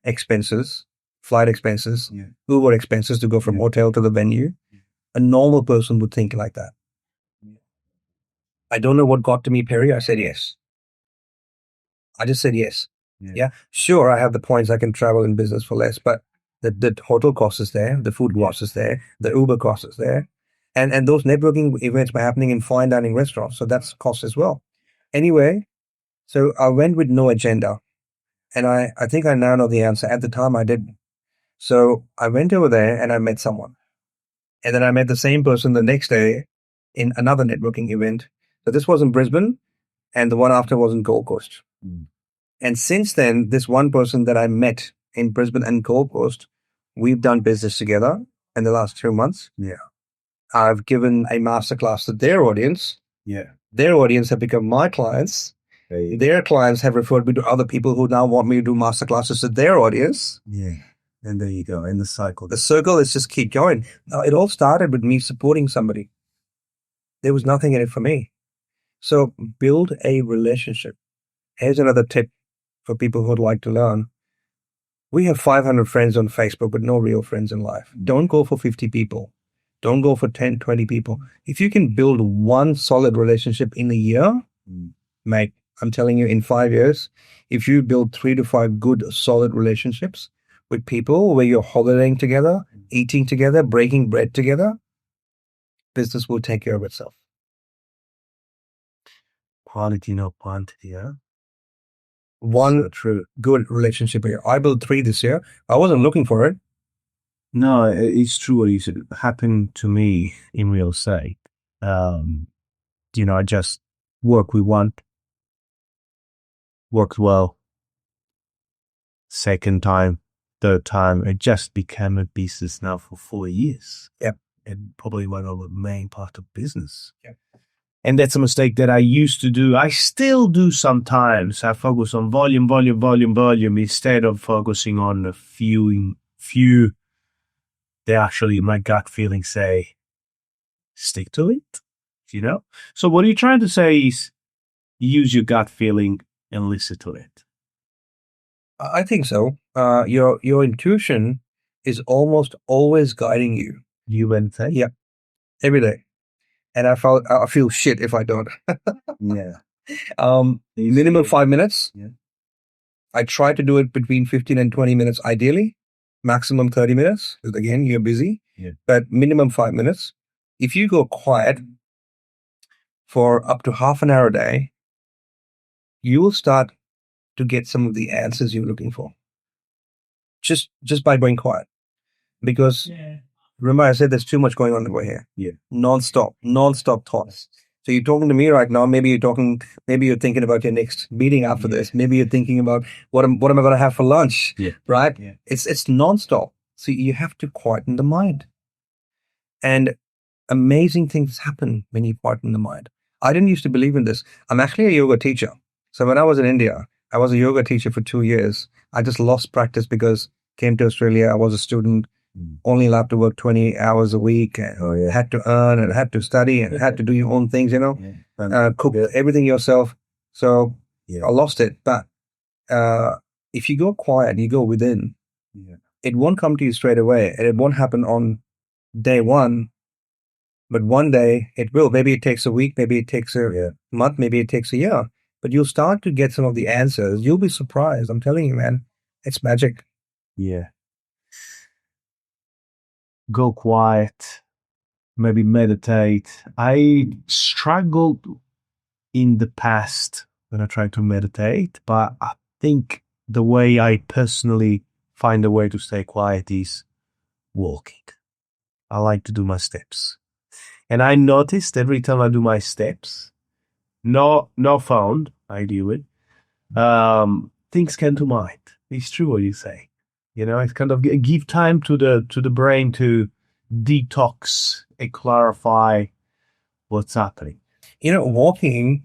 expenses, flight expenses, Uber expenses to go from hotel to the venue." A normal person would think like that. I don't know what got to me, Perry. I said yes. I just said yes. Yeah. Sure, I have the points. I can travel in business for less, but the hotel cost is there, the food cost is there, the Uber cost is there. And those networking events were happening in fine dining restaurants, so that's cost as well. Anyway, so I went with no agenda. And I think I now know the answer. At the time, I didn't. So I went over there and I met someone. And then I met the same person the next day in another networking event. So this was in Brisbane, and the one after was in Gold Coast. And since then, this one person that I met in Brisbane and Gold Coast, we've done business together in the last 2 months. Yeah. I've given a masterclass to their audience. Yeah. Their audience have become my clients. Their clients have referred me to other people who now want me to do masterclasses to their audience. Yeah. And there you go, in the cycle. The circle is just keep going. Now, it all started with me supporting somebody. There was nothing in it for me. So build a relationship. Here's another tip for people who would like to learn. We have 500 friends on Facebook, but no real friends in life. Don't go for 50 people. Don't go for 10, 20 people. If you can build one solid relationship in a year, mate, I'm telling you, in 5 years, if you build 3 to 5 good, solid relationships with people where you're holidaying together, eating together, breaking bread together, business will take care of itself. Quality, no quantity, huh? One true good relationship here. I built 3 this year. I wasn't looking for it. No, it's true what you said. It happened to me in real estate. I just work with one, worked well. Second time, third time, it just became a business now for 4 years. Yep. And probably one of the main part of business. Yep. And that's a mistake that I used to do. I still do sometimes. I focus on volume instead of focusing on a few. They actually, my gut feelings say, stick to it. So what you're trying to say is use your gut feeling and listen to it. I think so. Your intuition is almost always guiding you. You went there? Yeah. Every day. And I feel shit if I don't. Yeah. Minimum 5 minutes. Yeah. I try to do it between 15 and 20 minutes ideally. Maximum 30 minutes. Because again, you're busy. Yeah. But minimum 5 minutes. If you go quiet for up to half an hour a day, you will start to get some of the answers you're looking for. Just by going quiet. Because remember I said there's too much going on over here. Yeah. Non-stop thoughts. So you're talking to me right now. Maybe you're thinking about your next meeting after this. Maybe you're thinking about what am I going to have for lunch? Yeah. Right? Yeah. It's non-stop. So you have to quieten the mind. And amazing things happen when you quieten the mind. I didn't used to believe in this. I'm actually a yoga teacher. So when I was in India, I was a yoga teacher for 2 years. I just lost practice because came to Australia. I was a student, only allowed to work 20 hours a week, and had to earn and had to study and had to do your own things, cook everything yourself. So I lost it. But if you go quiet, you go within, it won't come to you straight away. And it won't happen on day one. But one day it will. Maybe it takes a week, maybe it takes a month, maybe it takes a year. But you'll start to get some of the answers. You'll be surprised. I'm telling you, man, it's magic. Yeah. Go quiet, maybe meditate. I struggled in the past when I tried to meditate, but I think the way I personally find a way to stay quiet is walking. I like to do my steps. And I noticed every time I do my steps, no phone, I do it, things come to mind. It's true what you say. It's kind of give time to the brain to detox and clarify what's happening. Walking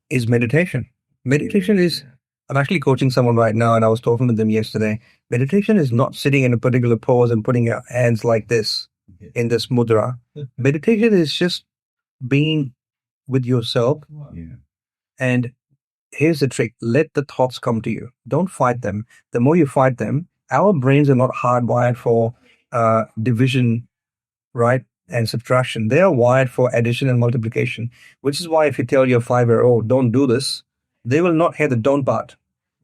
is meditation. Meditation is, I'm actually coaching someone right now and I was talking to them yesterday. Meditation is not sitting in a particular pose and putting your hands like this in this mudra. Meditation is just being with yourself. And here's the trick. Let the thoughts come to you. Don't fight them. The more you fight them, our brains are not hardwired for division, right, and subtraction. They are wired for addition and multiplication, which is why if you tell your 5-year-old, don't do this, they will not hear the don't part.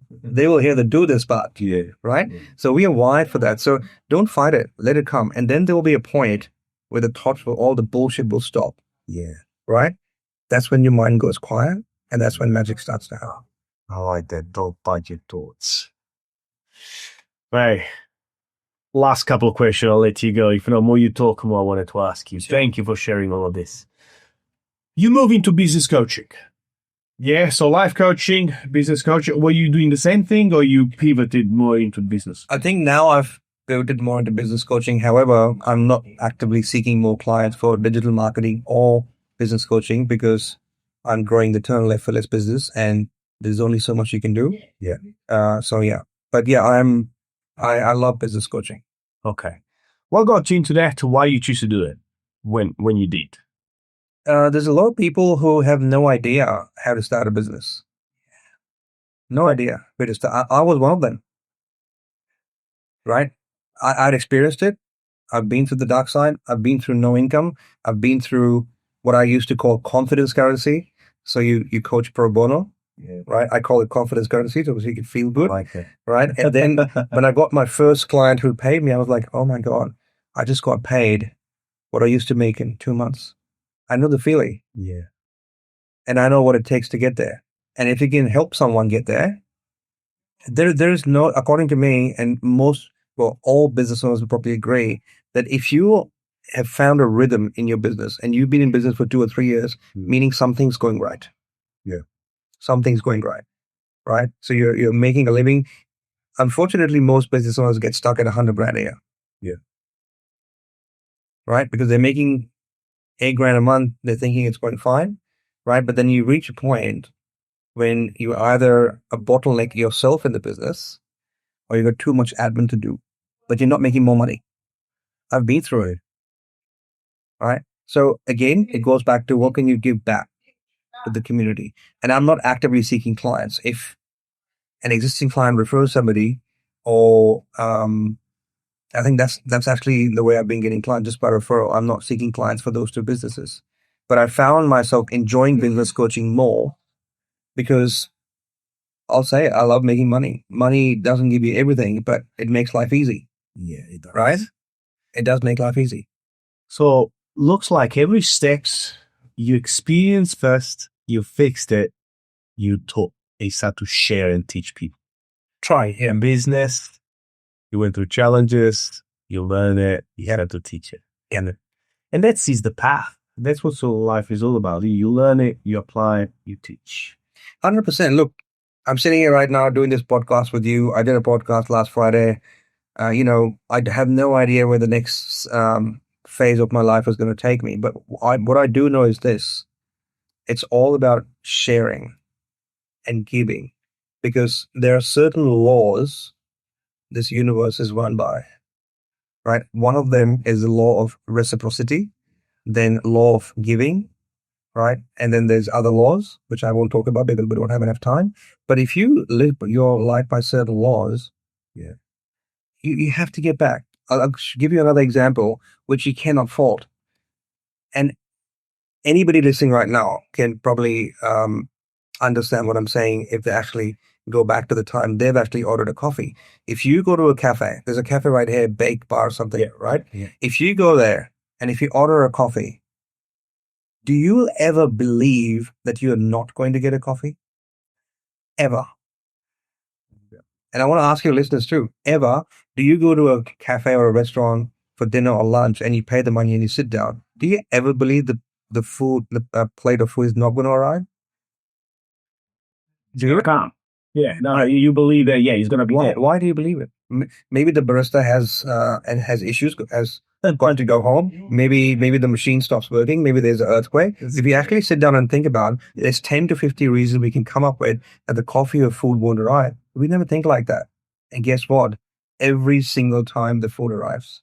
They will hear the do this part, right? So we are wired for that. So don't fight it. Let it come. And then there will be a point where the thoughts will, all the bullshit will stop. Right? That's when your mind goes quiet. And that's when magic starts to happen. I like that. Don't bite your thoughts. Right. Last couple of questions. I'll let you go. If no more you talk, more I wanted to ask you. Sure. Thank you for sharing all of this. You move into business coaching. Yeah, so life coaching, business coaching. Were you doing the same thing or you pivoted more into business? I think now I've pivoted more into business coaching. However, I'm not actively seeking more clients for digital marketing or business coaching because I'm growing the turn left for less business and there's only so much you can do. But I'm I love business coaching. Okay. What got you into that? Why you choose to do it when you did? There's a lot of people who have no idea how to start a business. No idea where to start. I was one of them, right? I'd experienced it. I've been through the dark side. I've been through no income. I've been through what I used to call confidence currency. So you coach pro bono, right? I call it confidence currency so you can feel good, Like it. right? And then when I got my first client who paid me, I was like, oh my God, I just got paid what I used to make in 2 months. I know the feeling. Yeah. And I know what it takes to get there. And if you can help someone get there, there's no, according to me, and all business owners will probably agree that if you have found a rhythm in your business and you've been in business for 2 or 3 years, meaning something's going right. Yeah. Something's going right. Right. So you're making a living. Unfortunately, most business owners get stuck at 100 grand a year. Yeah. Right. Because they're making 8 grand a month. They're thinking it's going fine. Right. But then you reach a point when you either a bottleneck yourself in the business or you got too much admin to do, but you're not making more money. I've been through it. Right. So again, it goes back to what can you give back to the community? And I'm not actively seeking clients. If an existing client refers somebody, or I think that's actually the way I've been getting clients, just by referral. I'm not seeking clients for those two businesses. But I found myself enjoying business coaching more because I'll say I love making money. Money doesn't give you everything, but it makes life easy. Yeah, it does. Right? It does make life easy. So looks like every steps you experienced first, you fixed it, you taught, you start to share and teach people. Try, yeah. In business, you went through challenges, you learn it, you had to teach it. And that is the path. That's what sort of life is all about. You learn it, you apply it, you teach. 100%. Look, I'm sitting here right now doing this podcast with you. I did a podcast last Friday. I have no idea where the next phase of my life is going to take me. But what I do know is this. It's all about sharing and giving, because there are certain laws this universe is run by, right? One of them is the law of reciprocity, then law of giving, right? And then there's other laws, which I won't talk about because we don't have enough time. But if you live your life by certain laws, you have to get back. I'll give you another example, which you cannot fault. And anybody listening right now can probably understand what I'm saying if they actually go back to the time they've actually ordered a coffee. If you go to a cafe, there's a cafe right here, Bake Bar, something, right? Yeah. If you go there and if you order a coffee, do you ever believe that you are not going to get a coffee? Ever. And I want to ask your listeners too, ever, do you go to a cafe or a restaurant for dinner or lunch and you pay the money and you sit down? Do you ever believe the food, the plate of food is not going to arrive? Do you come? Yeah, no, you believe that, he's going to be there. Why do you believe it? Maybe the barista has issues, has going to go home. Maybe the machine stops working. Maybe there's an earthquake. If you actually sit down and think about it, there's 10 to 50 reasons we can come up with that the coffee or food won't arrive. We never think like that. And guess what? Every single time the food arrives.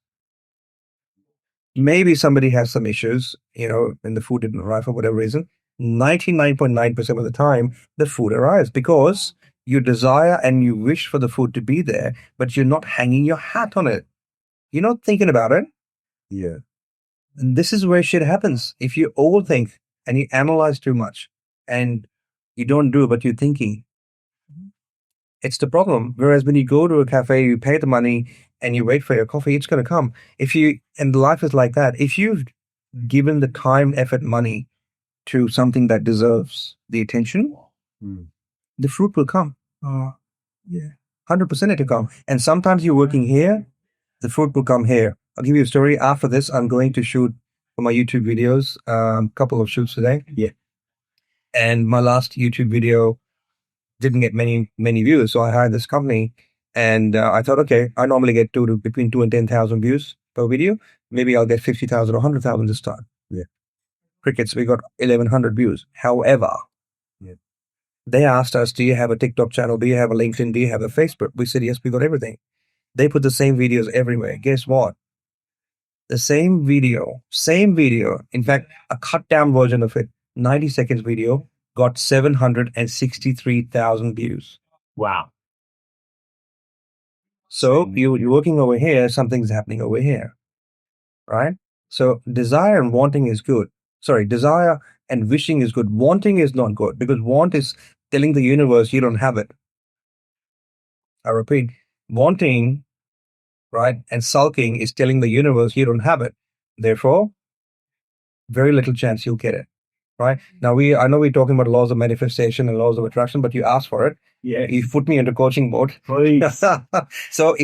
Maybe somebody has some issues, and the food didn't arrive for whatever reason. 99.9% of the time, the food arrives because you desire and you wish for the food to be there, but you're not hanging your hat on it. You're not thinking about it. Yeah. And this is where shit happens. If you overthink and you analyze too much and you don't do it, but you're thinking, it's the problem. Whereas when you go to a cafe, you pay the money and you wait for your coffee, it's going to come. And life is like that. If you've given the time, effort, money to something that deserves the attention, the fruit will come. 100% it will come. And sometimes you're working here, the fruit will come here. I'll give you a story. After this, I'm going to shoot for my YouTube videos, a couple of shoots today. Yeah. And my last YouTube video didn't get many views, so I hired this company, and I thought, okay, I normally get between 2 and 10,000 views per video. Maybe I'll get 50,000 or 100,000 this time. Yeah. Crickets, we got 1,100 views. However, they asked us, do you have a TikTok channel? Do you have a LinkedIn? Do you have a Facebook? We said, yes, we got everything. They put the same videos everywhere. Guess what? The same video. In fact, a cut down version of it, 90 seconds video, got 763,000 views. Wow. So you're working over here, something's happening over here, right? So desire and wanting is good. Sorry, desire and wishing is good. Wanting is not good because want is telling the universe you don't have it. I repeat, wanting, right, and sulking is telling the universe you don't have it. Therefore, very little chance you'll get it. Right now, I know we're talking about laws of manifestation and laws of attraction, but you asked for it. Yeah. You put me into coaching mode. Please. So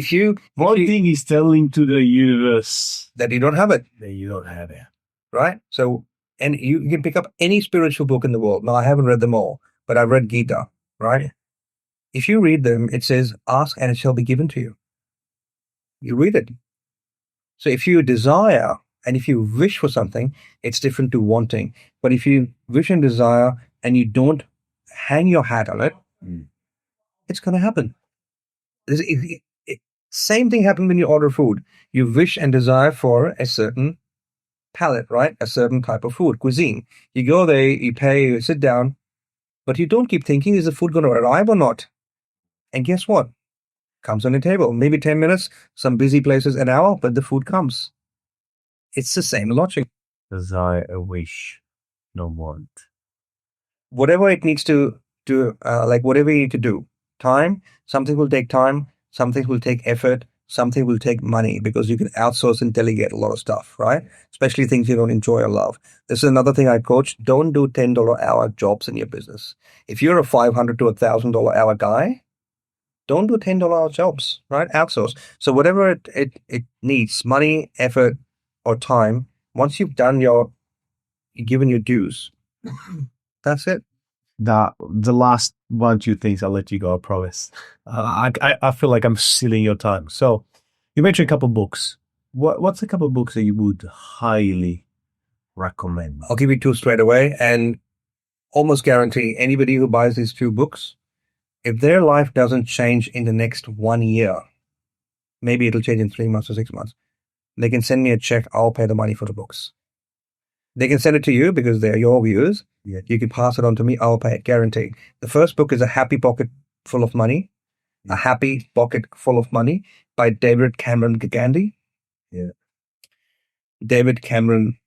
One thing is telling to the universe that you don't have it, that you don't have it. Right? So, and you can pick up any spiritual book in the world. Now, I haven't read them all, but I've read Gita, right? If you read them, it says, ask and it shall be given to you. You read it. So if you desire and if you wish for something, it's different to wanting. But if you wish and desire and you don't hang your hat on it, it's going to happen. Same thing happens when you order food. You wish and desire for a certain palate, right? A certain type of food, cuisine. You go there, you pay, you sit down, but you don't keep thinking, is the food going to arrive or not? And guess what? Comes on the table. Maybe 10 minutes, some busy places an hour, but the food comes. It's the same logic. Desire a wish, no want. Whatever it needs to do, like whatever you need to do. Time, something will take time, something will take effort, something will take money because you can outsource and delegate a lot of stuff, right? Especially things you don't enjoy or love. This is another thing I coach. Don't do $10 hour jobs in your business. If you're a $500 to $1,000 hour guy, don't do $10 hour jobs, right? Outsource. So whatever it needs, money, effort, or time, once you've done you've given your dues, that's it. The last 1-2 things, I'll let you go, I promise. I feel like I'm stealing your time. So you mentioned a couple books. What's a couple books that you would highly recommend? I'll give you 2 straight away and almost guarantee anybody who buys these 2 books, if their life doesn't change in the next 1 year, maybe it'll change in 3 months or 6 months, they can send me a check. I'll pay the money for the books. They can send it to you because they're your views. Yeah. You can pass it on to me. I'll pay it, guaranteed. The first book is A Happy Pocket Full of Money. A Happy Pocket Full of Money by David Cameron Gagandi. Yeah. David Cameron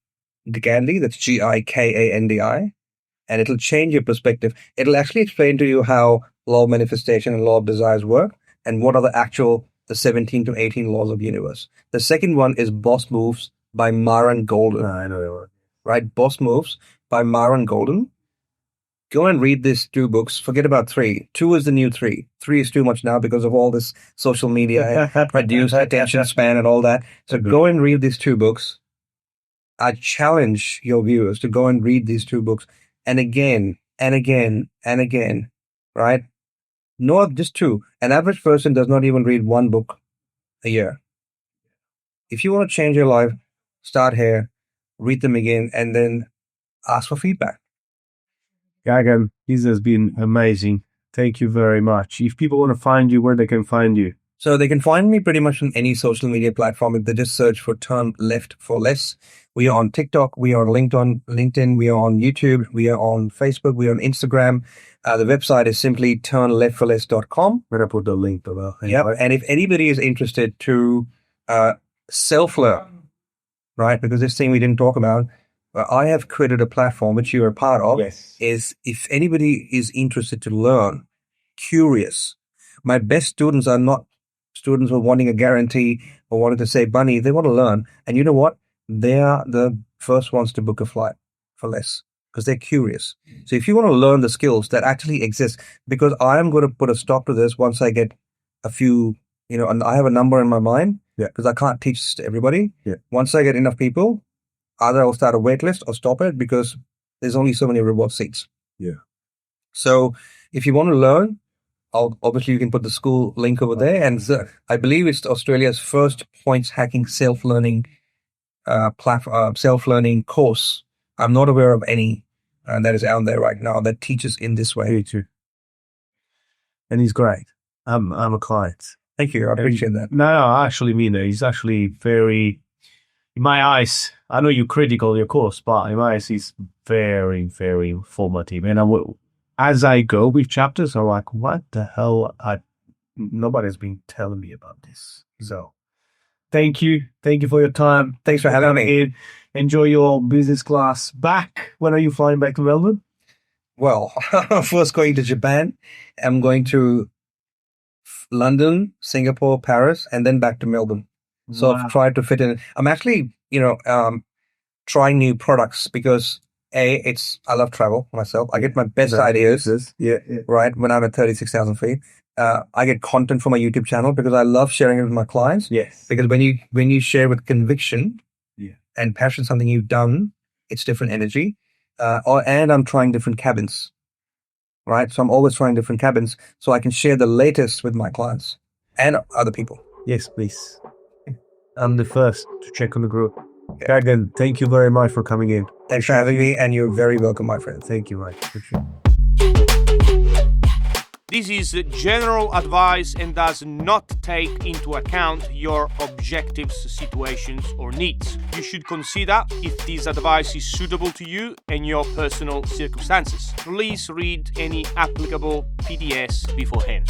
Gagandi. That's Gikandi. And it'll change your perspective. It'll actually explain to you how law of manifestation and law of desires work and what are the 17 to 18 laws of the universe. The second one is Boss Moves by Myron Golden. I know that one. Right? Boss Moves by Myron Golden. Go and read these 2 books. Forget about 3. 2 is the new 3. 3 is too much now because of all this social media, reduced attention span and all that. So go and read these 2 books. I challenge your viewers to go and read these 2 books and again and again and again, right? Not just 2. An average person does not even read 1 book a year. If you want to change your life, start here, read them again, and then ask for feedback. Gagan, this has been amazing. Thank you very much. If people want to find you, where they can find you? So they can find me pretty much on any social media platform if they just search for Turn Left for Less. We are on TikTok, we are on LinkedIn, we are on YouTube, we are on Facebook, we are on Instagram. The website is simply turnleftforless.com. I'm going to put the link below. Yep. And if anybody is interested to self-learn, right, because this thing we didn't talk about, I have created a platform which you are part of. Yes. Is if anybody is interested to learn, curious. My best students are not students who are wanting a guarantee or wanting to save money. They want to learn. And you know what? They are the first ones to book a flight for less because they're curious. So if you want to learn the skills that actually exist, because I am going to put a stop to this once I get a few, and I have a number in my mind because I can't teach this to everybody. Yeah. Once I get enough people, either I'll start a wait list or stop it because there's only so many reward seats. Yeah. So if you want to learn, obviously you can put the school link over there. And I believe it's Australia's first points hacking self-learning self-learning course. I'm not aware of any that is out there right now that teaches in this way. Me too. And he's great. I'm a client. Thank you. I appreciate that. No, I actually mean it. He's actually very, in my eyes, I know you're critical of your course, but in my eyes, he's very, very informative. And as I go with chapters, I'm like, what the hell? Nobody's been telling me about this. So thank you. Thank you for your time. Thanks for having me. Enjoy your business class back. When are you flying back to Melbourne? Well, first going to Japan. I'm going to London, Singapore, Paris, and then back to Melbourne. So I've tried to fit in. I'm actually, trying new products because I love travel myself. I get my best ideas, right, when I'm at 36,000 feet. I get content for my YouTube channel because I love sharing it with my clients. Yes. Because when you share with conviction and passion something you've done, it's different energy. And I'm trying different cabins, right? So I'm always trying different cabins so I can share the latest with my clients and other people. Yes, please. I'm the first to check on the group. Gagan, thank you very much for coming in. Thanks for having me, and you're very welcome, my friend. Thank you, Mike. This is general advice and does not take into account your objectives, situations, or needs. You should consider if this advice is suitable to you and your personal circumstances. Please read any applicable PDS beforehand.